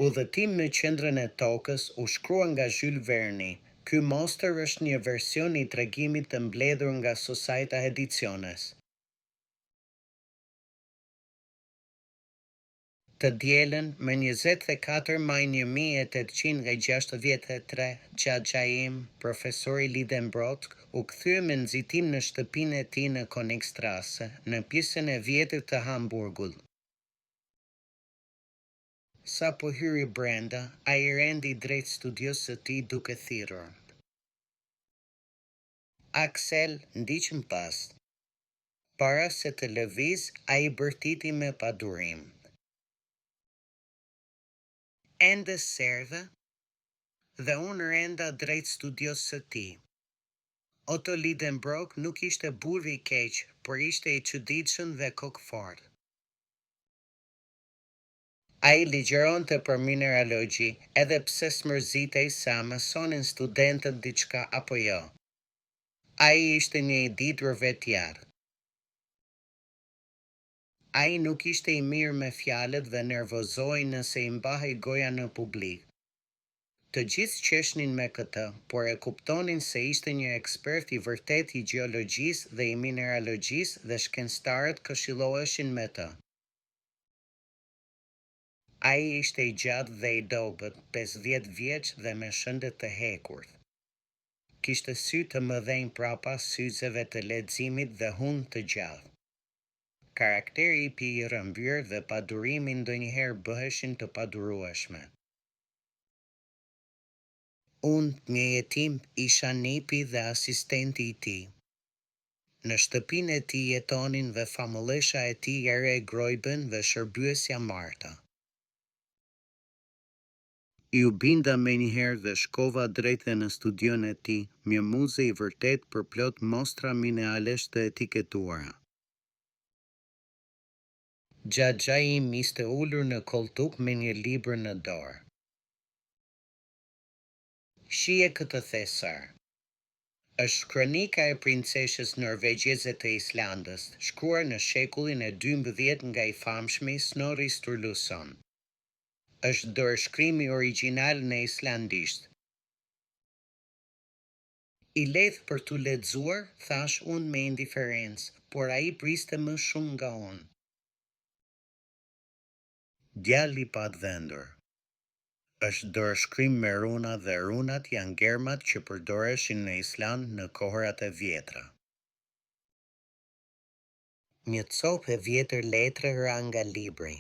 Udhëtim në qendrën e tokës u shkrua nga Jules Verne. Ky Monster është një version I tregimit të mbledhur nga Societa Ediciones. Të dielën, më 24 maj 1863, xhaxhaim, profesori Lidenbrock, u kthye me nxitim në shtëpinë e tij në Königstrasse, në pjesën e vjetër të Hamburgut. Sa po hyri brenda, ai rendi drejt studios së tij duke thirrur. Axel, ndiqëm pas. Para se të lëviz, ai bërtiti me padurim. Ende serdhe, dhe unë renda drejt studios së tij. Otto Lidenbrock nuk ishte burr I keq, por ishte I çuditshëm dhe kokfort. Ai ligjëronte për mineralogji, edhe pse smërzitej sa mësonin studentët diçka apo jo. Ai ishte një I ditur vetjar. Ai nuk ishte I mirë me fjalët dhe nervozoi nëse I mbahej goja në publik. Të gjithë qeshnin me këtë, por e kuptonin se ishte një ekspert I vërtet I gjeologjisë dhe I mineralogjisë dhe shkencëtarët këshilloheshin me të. Ai ishte I gjatë dhe I dobët, 50 vjeç dhe me shëndet të hekurt. Kishte sy të mëdhenj prapa syzeve të leximit dhe hund të gjallë. Karakteri I tij I rrëmbyer dhe padurimi ndonjëherë bëheshin të padurueshme. Unë, një jetim, isha nipi dhe asistenti I tij. Në shtëpinë e tij jetonin dhe famulesha e tij Ere Grojben dhe shërbyesja Marta. Ju binda menjëherë dhe shkova drejtë në studion e tij, një muze I vërtet përplot mostra mineralesh të etiketuara. Xhaxhai im ishte ulur në koltuk me një libër në dorë. Shije këtë thesar. Është kronika e princeshës norvegjeze të Islandës, shkruar në shekullin e 12 nga I famshmi Snorri Sturluson. Është dorëshkrimi origjinal në islandisht. I lehtë për tu lexuar, thash unë me indiferencë, por ai priste më shumë nga unë. Djalli I patvendur. Është dorëshkrim me runa dhe runat janë germat që përdoreshin në Island në kohërat e vjetra. Një copë e vjetër letre ra nga libri.